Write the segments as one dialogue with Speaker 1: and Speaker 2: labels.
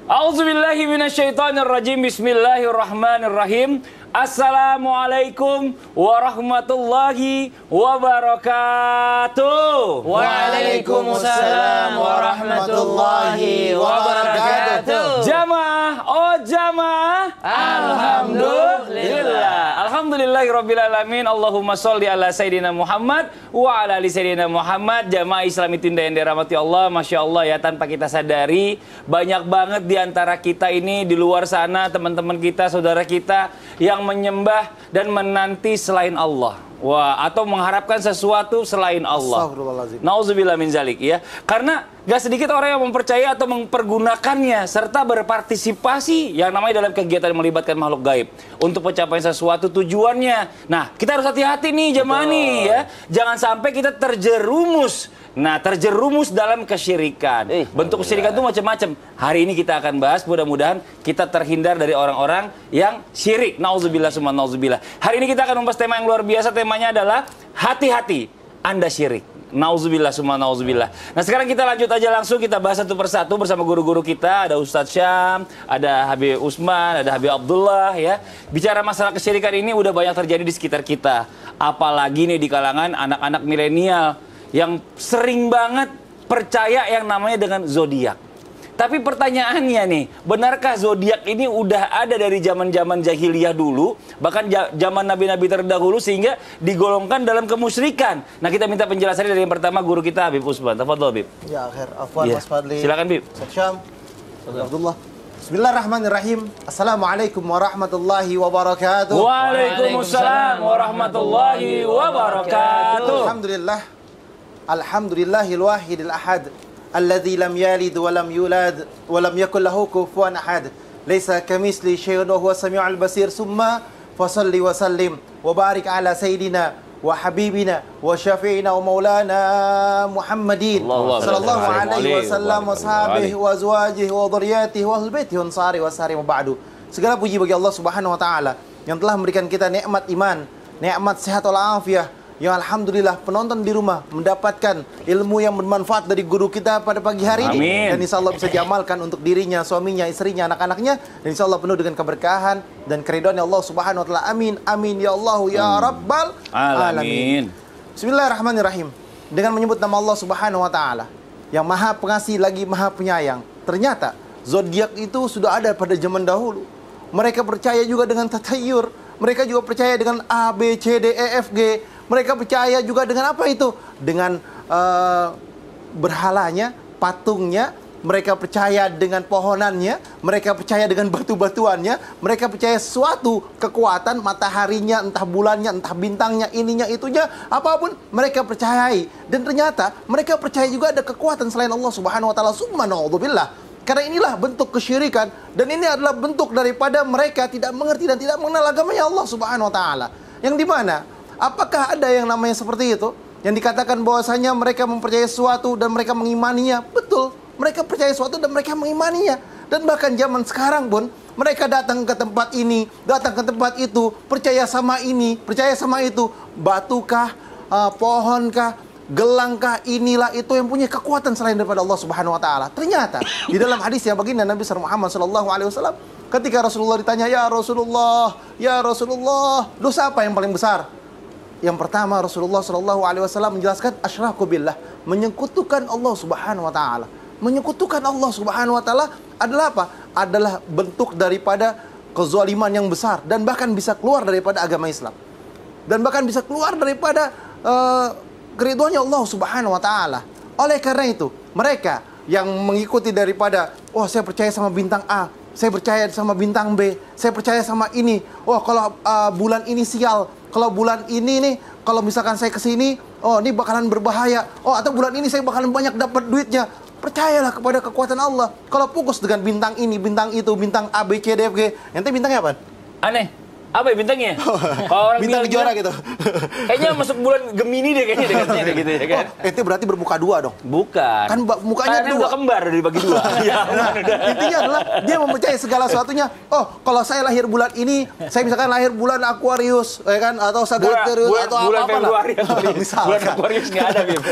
Speaker 1: A'udzubillahi minasyaitonirrajim. Bismillahirrahmanirrahim. Assalamualaikum warahmatullahi wabarakatuh.
Speaker 2: Waalaikumsalam warahmatullahi wabarakatuh.
Speaker 1: Jamaah, oh jamaah, alhamdulillah. Alhamdulillahirabbil alamin. Allahumma sholli ala sayidina Muhammad wa ala ali sayidina Muhammad. Jamaah Islami Tunda yang dirahmati Allah, Masya Allah ya, tanpa kita sadari banyak banget di antara kita ini di luar sana, teman-teman kita, saudara kita yang menyembah dan menanti selain Allah. Wah, atau mengharapkan sesuatu selain Allah. Nauzubillah min zalik ya. Karena gak sedikit orang yang mempercayai atau mempergunakannya serta berpartisipasi yang namanya dalam kegiatan yang melibatkan makhluk gaib untuk pencapaian sesuatu tujuannya. Nah, kita harus hati-hati nih jemaah nih ya. Jangan sampai kita terjerumus. Nah, terjerumus dalam kesyirikan. Bentuk kesyirikan itu macam-macam. Hari ini kita akan bahas, mudah-mudahan kita terhindar dari orang-orang yang syirik. Nauzubillah summa nauzubillah. Hari ini kita akan membahas tema yang luar biasa. Temanya adalah hati-hati Anda syirik. Nauzubillah summa nauzubillah. Nah, sekarang kita lanjut aja langsung, kita bahas satu persatu bersama guru-guru kita. Ada Ustadz Syam, ada Habib Usman, ada Habib Abdullah ya. Bicara masalah kesyirikan ini udah banyak terjadi di sekitar kita. Apalagi nih di kalangan anak-anak milenial yang sering banget percaya yang namanya dengan zodiak. Tapi pertanyaannya nih, benarkah zodiak ini udah ada dari zaman-zaman jahiliyah dulu, bahkan zaman nabi-nabi terdahulu sehingga digolongkan dalam kemusyrikan? Nah, kita minta penjelasannya dari yang pertama guru kita Habib Usman. Tafadhol, Habib.
Speaker 2: Ya, akhir afwan Mas Fadli.
Speaker 1: Silakan, Habib.
Speaker 2: Syam. Abdullah. Bismillahirrahmanirrahim. Assalamualaikum warahmatullahi wabarakatuh.
Speaker 1: Waalaikumsalam warahmatullahi wabarakatuh.
Speaker 2: Alhamdulillah. Alhamdulillahil wahidil ahad. Alladzi lam yalid wa lam yulad wa lam yakul lahu kufuwan ahad. Laisa kamitsli syai'un wa huwas samiul basir. Summa fasalli wa sallim wa barik ala sayidina wa habibina wa syafi'ina wa maulana Muhammadin sallallahu alaihi wasallam wa sahbihi wa azwajihi wa dhurriyyatihi wa ahli baitihi wa ansari wa sari wa ba'du. Segala puji bagi Allah Subhanahu wa taala yang telah memberikan kita nikmat iman, nikmat sehat wal afiah, yang alhamdulillah penonton di rumah mendapatkan ilmu yang bermanfaat dari guru kita pada pagi hari ini. Dan insya Allah bisa diamalkan untuk dirinya, suaminya, istrinya, anak-anaknya. Dan insya Allah penuh dengan keberkahan dan keridhaan Allah Subhanahu wa ta'ala. Amin, amin, ya Allah, ya Rabbal alamin. Bismillahirrahmanirrahim. Dengan menyebut nama Allah Subhanahu wa ta'ala yang maha pengasih lagi maha penyayang. Ternyata zodiak itu sudah ada pada zaman dahulu. Mereka percaya juga dengan tatayur. Mereka juga percaya dengan A, B, C, D, E, F, G. Mereka percaya juga dengan apa itu? Dengan berhalanya, patungnya. Mereka percaya dengan pohonannya. Mereka percaya dengan batu-batuannya. Mereka percaya suatu kekuatan, mataharinya, entah bulannya, entah bintangnya, ininya, itunya, apapun mereka percayai. Dan ternyata mereka percaya juga ada kekuatan selain Allah Subhanahu wa ta'ala. Subhanallah. Karena inilah bentuk kesyirikan. Dan ini adalah bentuk daripada mereka tidak mengerti dan tidak mengenal agamanya Allah Subhanahu wa ta'ala. Yang dimana, apakah ada yang namanya seperti itu? Yang dikatakan bahwasanya mereka mempercayai sesuatu dan mereka mengimaninya. Betul, mereka percaya sesuatu dan mereka mengimaninya. Dan bahkan zaman sekarang pun, mereka datang ke tempat ini, datang ke tempat itu, percaya sama ini, percaya sama itu. Batukah, pohonkah, gelangkah, inilah itu yang punya kekuatan selain daripada Allah Subhanahu wa ta'ala. Ternyata di dalam hadis yang baginda Nabi Muhammad sallallahu alaihi wasallam, ketika Rasulullah ditanya, ya Rasulullah, dosa apa yang paling besar? Yang pertama Rasulullah sallallahu alaihi wasallam menjelaskan asyraku billah, menyekutukan Allah Subhanahu wa ta'ala. Menyekutukan Allah Subhanahu wa ta'ala adalah apa? Adalah bentuk daripada kezaliman yang besar dan bahkan bisa keluar daripada agama Islam. Dan bahkan bisa keluar daripada keridhaannya Allah Subhanahu wa ta'ala. Oleh karena itu, mereka yang mengikuti daripada, oh saya percaya sama bintang A, saya percaya sama bintang B, saya percaya sama ini. Oh kalau bulan ini sial, kalau bulan ini nih, kalau misalkan saya kesini, oh ini bakalan berbahaya. Oh atau bulan ini saya bakalan banyak dapat duitnya. Percayalah kepada kekuatan Allah. Kalau fokus dengan bintang ini, bintang itu, bintang A, B, C, D, F, G, ente bintangnya apa?
Speaker 1: Aneh. Apa ya bintangnya? Kalau orang
Speaker 2: Bintang
Speaker 1: bilang
Speaker 2: kejora gitu.
Speaker 1: kayaknya masuk bulan Gemini deh kayaknya dekatnya gitu ya kan.
Speaker 2: Itu berarti bermuka dua dong.
Speaker 1: Bukan.
Speaker 2: Kan mukanya
Speaker 1: Karena
Speaker 2: dua.
Speaker 1: udah kembar dari bagi dua. Iya,
Speaker 2: Intinya adalah dia mempercayai segala sesuatunya. Oh, kalau saya lahir bulan ini, saya misalkan lahir bulan Aquarius, ya kan, atau Sagittarius atau
Speaker 1: bulan
Speaker 2: apa-apa lah.
Speaker 1: Februari atau
Speaker 2: Misalkan.
Speaker 1: bulan Aquarius nggak ada, Bib.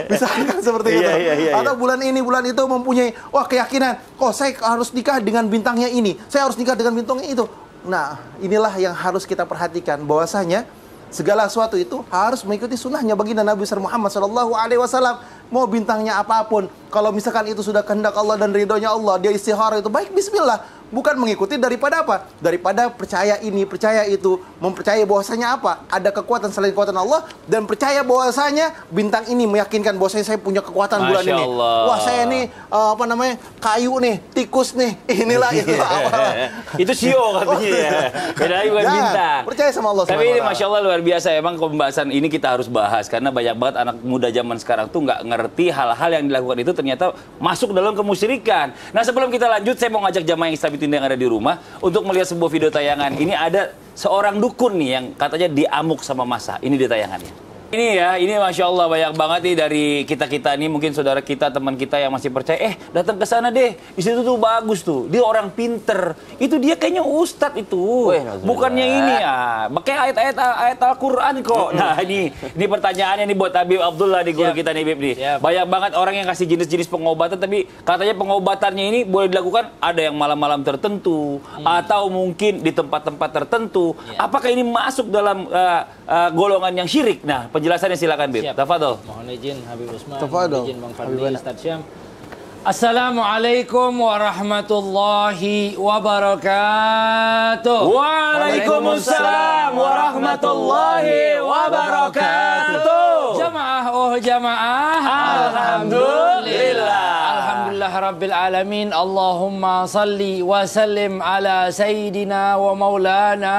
Speaker 2: Misalkan seperti itu.
Speaker 1: Iya.
Speaker 2: Atau bulan ini, bulan itu mempunyai keyakinan, saya harus nikah dengan bintangnya ini, saya harus nikah dengan bintangnya itu. Nah, inilah yang harus kita perhatikan, bahwasanya segala sesuatu itu harus mengikuti sunnahnya baginda Nabi Muhammad SAW. Mau bintangnya apapun, kalau misalkan itu sudah kehendak Allah dan ridhonya Allah, dia istikharah itu baik, bismillah. Bukan mengikuti daripada apa? Daripada percaya ini, percaya itu, mempercayai bahwasanya apa? Ada kekuatan selain kekuatan Allah, dan percaya bahwasanya bintang ini meyakinkan bahwasanya saya punya kekuatan bulan ini. Wah, saya ini kayu nih, tikus nih, inilah itu apalah.
Speaker 1: Itu sio katanya ya. Beda lagi bukan bintang.
Speaker 2: Percaya sama Allah.
Speaker 1: Tapi ini Masya Allah luar biasa. Emang pembahasan ini kita harus bahas karena banyak banget anak muda zaman sekarang tuh nggak ngerti hal-hal yang dilakukan itu ternyata masuk dalam kemusyrikan. Nah, sebelum kita lanjut, saya mau ngajak jamaah yang Islam yang ada di rumah untuk melihat sebuah video tayangan. Ini ada seorang dukun nih yang katanya diamuk sama massa. Ini dia tayangannya. Ini Masya Allah banyak banget nih dari kita-kita nih, mungkin saudara kita, teman kita yang masih percaya, datang ke sana deh, di situ tuh bagus tuh, dia orang pinter, itu dia kayaknya ustadz itu, bukannya ini ya, pakai ayat Al-Quran kok. Nah ini pertanyaannya nih buat Habib Abdullah di guru kita nih, Bib nih. Banyak banget orang yang kasih jenis-jenis pengobatan, tapi katanya pengobatannya ini boleh dilakukan ada yang malam-malam tertentu, atau mungkin di tempat-tempat tertentu. Apakah ini masuk dalam golongan yang syirik? Nah, penjelasannya silakan, Bib. Tafadhol.
Speaker 3: Mohon izin Habib Usman,
Speaker 2: Tafadhol.
Speaker 3: izin Bang Fadli, Ustaz Syam. Assalamualaikum warahmatullahi wabarakatuh.
Speaker 1: Waalaikumsalam warahmatullahi wabarakatuh.
Speaker 3: Jamaah.
Speaker 1: Alhamdulillah.
Speaker 3: Alhamdulillah Rabbil Alamin. Allahumma salli wa sallim ala Sayyidina wa Maulana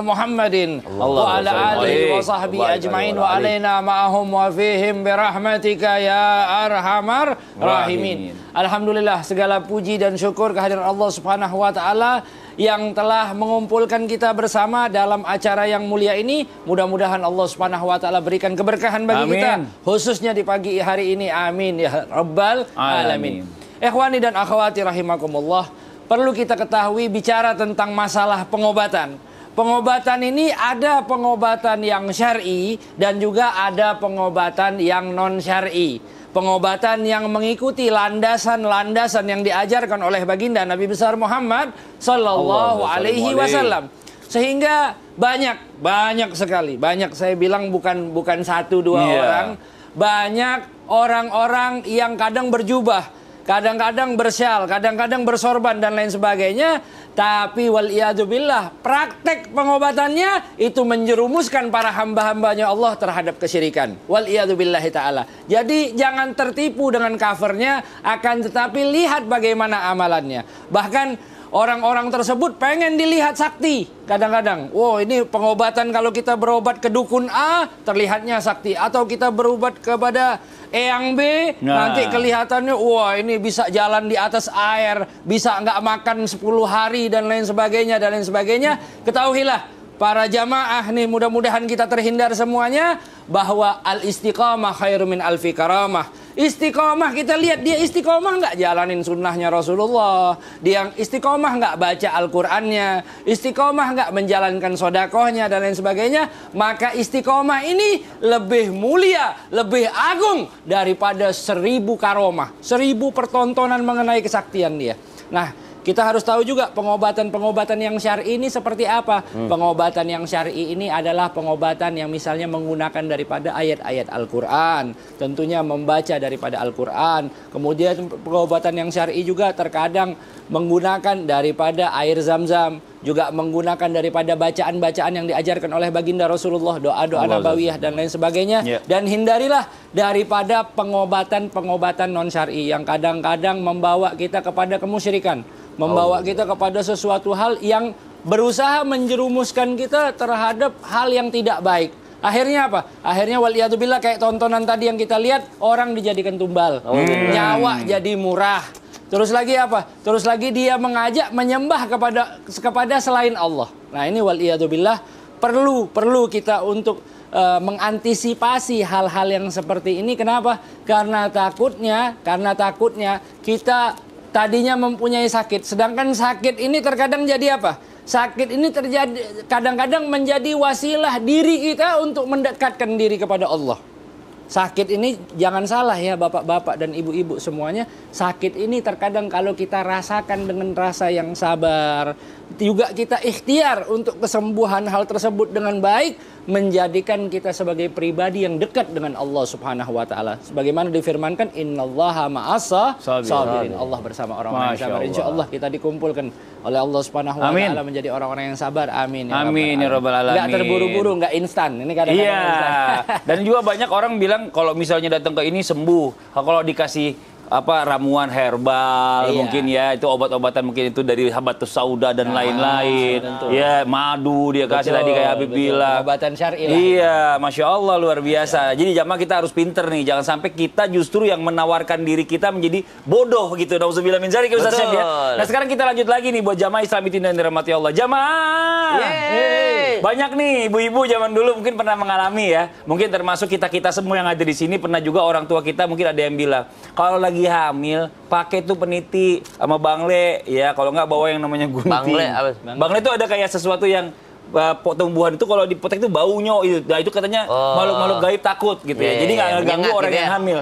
Speaker 3: Muhammadin wa ala alihi wa sahbihi ajma'in wa alaina ma'ahum wa fihim birahmatika ya arhamar rahimin. Alhamdulillah, segala puji dan syukur kehadiran Allah Subhanahu wa taala yang telah mengumpulkan kita bersama dalam acara yang mulia ini. Mudah-mudahan Allah Subhanahu wa taala berikan keberkahan bagi kita, khususnya di pagi hari ini. Amin ya rabbal alamin. Ikhwani dan akhwati rahimakumullah, perlu kita ketahui bicara tentang masalah pengobatan. Pengobatan ini ada pengobatan yang syar'i dan juga ada pengobatan yang non syar'i. Pengobatan yang mengikuti landasan-landasan yang diajarkan oleh baginda Nabi besar Muhammad sallallahu alaihi wasallam. Sehingga banyak sekali, saya bilang bukan satu dua orang, banyak orang-orang yang kadang berjubah, kadang-kadang bersyal, kadang-kadang bersorban dan lain sebagainya. Tapi waliyadzubillah, praktek pengobatannya itu menjerumuskan para hamba-hambanya Allah terhadap kesyirikan. Waliyadzubillahi ta'ala. Jadi jangan tertipu dengan covernya, akan tetapi lihat bagaimana amalannya. Bahkan orang-orang tersebut pengen dilihat sakti. Kadang-kadang, ini pengobatan kalau kita berobat ke dukun A, terlihatnya sakti. Atau kita berobat kepada Eyang B, nanti kelihatannya, ini bisa jalan di atas air, bisa nggak makan 10 hari, dan lain sebagainya, Ketahuilah, para jamaah nih, mudah-mudahan kita terhindar semuanya, bahwa al-istiqamah khairu min alfi karamah. Istiqomah, kita lihat dia istiqomah nggak jalanin sunnahnya Rasulullah, dia istiqomah nggak baca Al-Qur'annya, istiqomah nggak menjalankan sodakohnya dan lain sebagainya, maka istiqomah ini lebih mulia, lebih agung daripada 1000 karomah, 1000 pertontonan mengenai kesaktian dia. Nah, kita harus tahu juga pengobatan-pengobatan yang syar'i ini seperti apa. Pengobatan yang syar'i ini adalah pengobatan yang misalnya menggunakan daripada ayat-ayat Al-Quran. Tentunya membaca daripada Al-Quran. Kemudian pengobatan yang syar'i juga terkadang menggunakan daripada air zam-zam. Juga menggunakan daripada bacaan-bacaan yang diajarkan oleh baginda Rasulullah. Doa-doa nabawiyah dan lain sebagainya. Dan hindarilah daripada pengobatan-pengobatan non syar'i yang kadang-kadang membawa kita kepada kemusyrikan. Membawa kita kepada sesuatu hal yang berusaha menjerumuskan kita terhadap hal yang tidak baik. Akhirnya apa? Akhirnya waliyadzubillah, kayak tontonan tadi yang kita lihat, orang dijadikan tumbal, nyawa jadi murah. Terus lagi apa? Terus lagi dia mengajak menyembah kepada selain Allah. Nah ini waliyadzubillah perlu kita untuk mengantisipasi hal-hal yang seperti ini. Kenapa? Karena takutnya kita tadinya mempunyai sakit, sedangkan sakit ini terkadang jadi apa? Sakit ini terjadi kadang-kadang menjadi wasilah diri kita untuk mendekatkan diri kepada Allah. Sakit ini jangan salah ya bapak-bapak dan ibu-ibu semuanya. Sakit ini terkadang kalau kita rasakan dengan rasa yang sabar, juga kita ikhtiar untuk kesembuhan hal tersebut dengan baik, menjadikan kita sebagai pribadi yang dekat dengan Allah Subhanahu wa taala. Sebagaimana difirmankan, innallaha ma'asa sabirin. Allah bersama orang-orang yang sabar. Insyaallah kita dikumpulkan oleh Allah Subhanahu wa taala menjadi orang-orang yang sabar. Amin ya
Speaker 1: amin ya rabbal alamin.
Speaker 3: Enggak terburu-buru, enggak instan. Ini kadang-kadang instan.
Speaker 1: Dan juga banyak orang bilang kalau misalnya datang ke ini sembuh. Kalau dikasih ramuan herbal mungkin ya, itu obat-obatan mungkin itu dari habatus sauda dan lain-lain. Ya, madu dia kasih tadi kayak Habib bilang.
Speaker 3: Obatan syar'i lah.
Speaker 1: Iya, Masya Allah luar biasa. Jadi jamaah kita harus pinter nih, jangan sampai kita justru yang menawarkan diri kita menjadi bodoh gitu. Nauzubillah min dzalik Ustaz Syed ya. Nah, sekarang kita lanjut lagi nih buat jamaah Islamitin dan dirahmati Allah. Jamaah. Banyak nih ibu-ibu zaman dulu mungkin pernah mengalami ya. Mungkin termasuk kita-kita semua yang ada di sini pernah juga orang tua kita mungkin ada yang bilang, kalau lagi hamil pakai tuh peniti sama bangle ya, kalau nggak bawa yang namanya gunting. Bangle itu ada kayak sesuatu yang tumbuhan itu kalau dipotek itu baunya itu. Nah, itu katanya makhluk-makhluk gaib takut gitu ya. Jadi nggak ngeganggu orang yang hamil.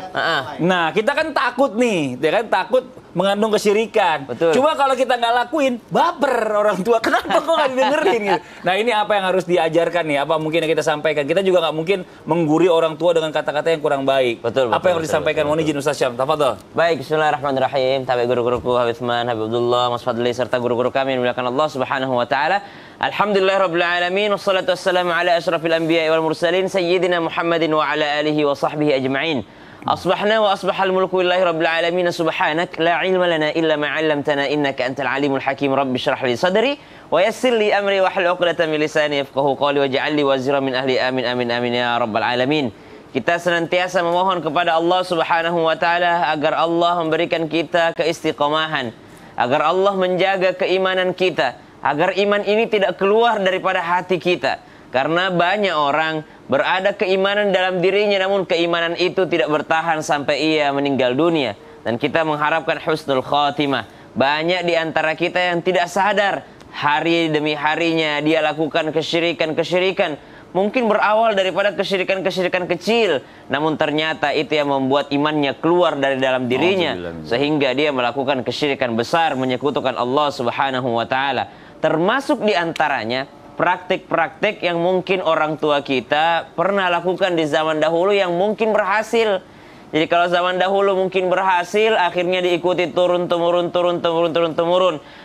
Speaker 1: Nah, kita kan takut nih, ya kan, takut mengandung kesyirikan.
Speaker 4: Betul.
Speaker 1: Cuma kalau kita nggak lakuin, baper orang tua. Kenapa kok nggak didengerin gitu? Nah, ini apa yang harus diajarkan nih? Apa mungkin yang kita sampaikan? Kita juga nggak mungkin mengguri orang tua dengan kata-kata yang kurang baik.
Speaker 4: Betul.
Speaker 1: Apa yang harus disampaikan? Mohon izin Ustaz Syam. Tafadhol.
Speaker 4: Baik, bismillahirrahmanirrahim. Tabi guru-guruku Habib Utsman, Habib Abdullah, Mas Fadli serta guru-guru kami yang dimuliakan Allah Subhanahu wa taala. Alhamdulillahirabbil alamin, wassalatu wassalamu ala asyrafil anbiya'i wal mursalin sayyidina Muhammadin wa ala alihi wa sahbihi ajma'in. أصبحنا وأصبح الملك لله رب العالمين سبحانك لا علم لنا إلا ما علمتنا إنك أنت العليم الحكيم رب اشرح لي صدري ويسر لي أمري واحلل عقدة من لساني يفقهوا قولي واجعل لي وزيرا من أهلي آمين آمين آمين ya rabbal alamin. Kita senantiasa memohon kepada Allah Subhanahu wa taala agar Allah memberikan kita keistiqomahan, agar Allah menjaga keimanan kita, agar iman ini tidak keluar daripada hati kita. Karena banyak orang berada keimanan dalam dirinya, namun keimanan itu tidak bertahan sampai ia meninggal dunia. Dan kita mengharapkan husnul khatimah. Banyak di antara kita yang tidak sadar, hari demi harinya dia lakukan kesyirikan-kesyirikan. Mungkin berawal daripada kesyirikan-kesyirikan kecil, namun ternyata itu yang membuat imannya keluar dari dalam dirinya, sehingga dia melakukan kesyirikan besar, menyekutukan Allah Subhanahu wa taala. Termasuk di antaranya praktik-praktik yang mungkin orang tua kita pernah lakukan di zaman dahulu yang mungkin berhasil. Jadi kalau zaman dahulu mungkin berhasil, akhirnya diikuti turun-temurun.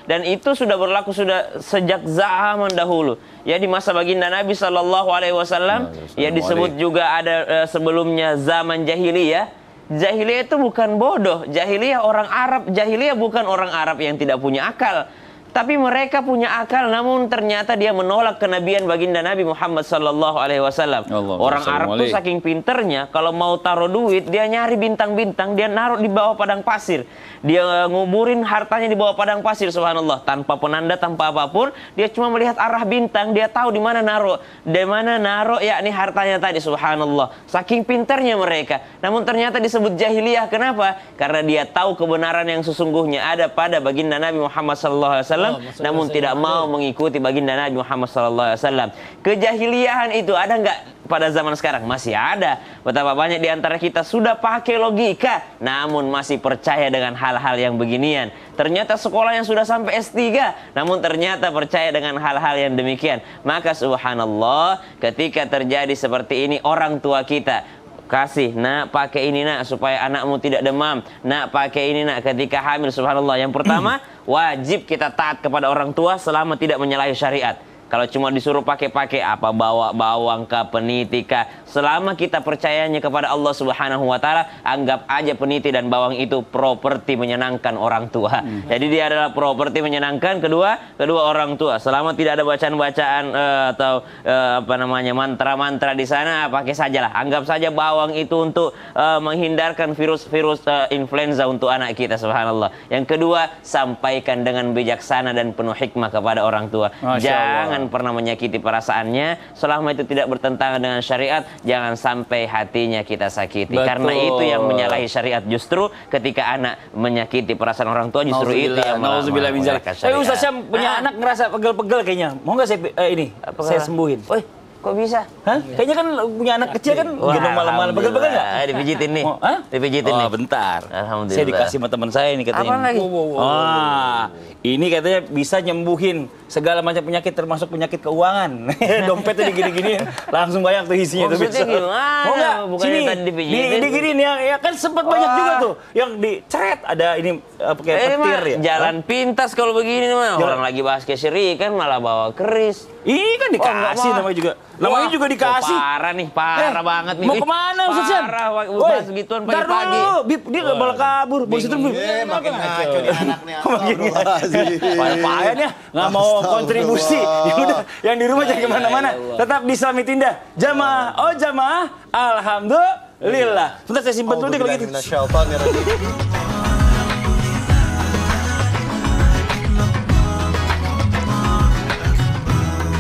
Speaker 4: Dan itu sudah berlaku sudah sejak zaman dahulu. Ya, di masa baginda Nabi SAW, ya disebut juga ada sebelumnya zaman jahiliyah. Jahiliyah itu bukan bodoh. Jahiliyah orang Arab. Jahiliyah bukan orang Arab yang tidak punya akal. Tapi mereka punya akal, namun ternyata dia menolak kenabian baginda Nabi Muhammad SAW. Orang Arab tuh saking pinternya, kalau mau taruh duit, dia nyari bintang-bintang, dia naruh di bawah padang pasir. Dia nguburin hartanya di bawah padang pasir, subhanallah. Tanpa penanda, tanpa apapun, dia cuma melihat arah bintang, dia tahu di mana naruh. Di mana naruh, yakni hartanya tadi, subhanallah. Saking pinternya mereka. Namun ternyata disebut jahiliyah, kenapa? Karena dia tahu kebenaran yang sesungguhnya ada pada baginda Nabi Muhammad SAW. Namun tidak mau mengikuti baginda Nabi Muhammad SAW. Kejahiliahan itu ada nggak pada zaman sekarang? Masih ada. Betapa banyak di antara kita sudah pakai logika, namun masih percaya dengan hal-hal yang beginian. Ternyata sekolah yang sudah sampai S3, namun ternyata percaya dengan hal-hal yang demikian. Maka subhanallah, ketika terjadi seperti ini, orang tua kita kasih, nak pakai ini nak supaya anakmu tidak demam, nak pakai ini nak ketika hamil, subhanallah. Yang pertama, wajib kita taat kepada orang tua selama tidak menyalahi syariat. Kalau cuma disuruh pakai apa, bawa bawang kah, peniti kah, selama kita percayanya kepada Allah Subhanahu wa taala, anggap aja peniti dan bawang itu properti menyenangkan orang tua. Jadi dia adalah properti menyenangkan kedua orang tua. Selama tidak ada bacaan-bacaan atau mantra-mantra di sana, pakai sajalah. Anggap saja bawang itu untuk menghindarkan virus influenza untuk anak kita, subhanallah. Yang kedua, sampaikan dengan bijaksana dan penuh hikmah kepada orang tua. Jangan Jangan pernah menyakiti perasaannya. Selama itu tidak bertentangan dengan syariat, jangan sampai hatinya kita sakiti.
Speaker 1: Betul.
Speaker 4: Karena itu yang menyalahi syariat. Justru ketika anak menyakiti perasaan orang tua, justru itu yang
Speaker 1: Nauzubillah. Tapi Ustaz Syam punya anak ngerasa pegel-pegel kayaknya. Mau nggak saya saya sembuhin?
Speaker 4: Woi, kok bisa?
Speaker 1: Hah? Kayaknya kan punya anak kecil kan gendong malam-malam pegel-pegel nggak?
Speaker 4: Dipijitin nih.
Speaker 1: Hah?
Speaker 4: Dipijitin
Speaker 1: Oh,
Speaker 4: nih.
Speaker 1: bentar.
Speaker 4: Alhamdulillah.
Speaker 1: Saya dikasih sama teman saya ini katanya.
Speaker 4: Apaan lagi?
Speaker 1: Ini katanya bisa nyembuhin segala macam penyakit termasuk penyakit keuangan. Dompetnya digini-gini langsung banyak tuh isinya tuh.
Speaker 4: Maksudnya gimana?
Speaker 1: Mau nggak?
Speaker 4: Bukannya
Speaker 1: Sini.
Speaker 4: tadi dipijitin.
Speaker 1: Diginiin ya kan sempat banyak juga tuh yang diceret ada ini pakai petir ya.
Speaker 4: Jalan pintas kalau begini mah. Orang lagi bahas kesiri kan malah bawa keris.
Speaker 1: Ini kan dikasih
Speaker 4: Oh,
Speaker 1: namanya juga. Namanya juga dikasih.
Speaker 4: Parah nih, parah banget nih.
Speaker 1: Mau kemana Ustaz Syam?
Speaker 4: Parah,
Speaker 1: Woi,
Speaker 4: bahas gituan
Speaker 1: ntar
Speaker 4: pagi-pagi.
Speaker 1: dulu, Bib, dia nggak bakal kabur. Bos itu Bib.
Speaker 2: Makin ngaco nih anak nih.
Speaker 1: Payah-payah ya, nggak mau kontribusi. Ya udah, yang di rumah jangan kemana-mana. Tetap di Islamic Indah. Jamaah, oh jamaah, alhamdulillah. Sebentar saya simpan dulu deh kalau gitu.
Speaker 2: Minasyaitonir rajim.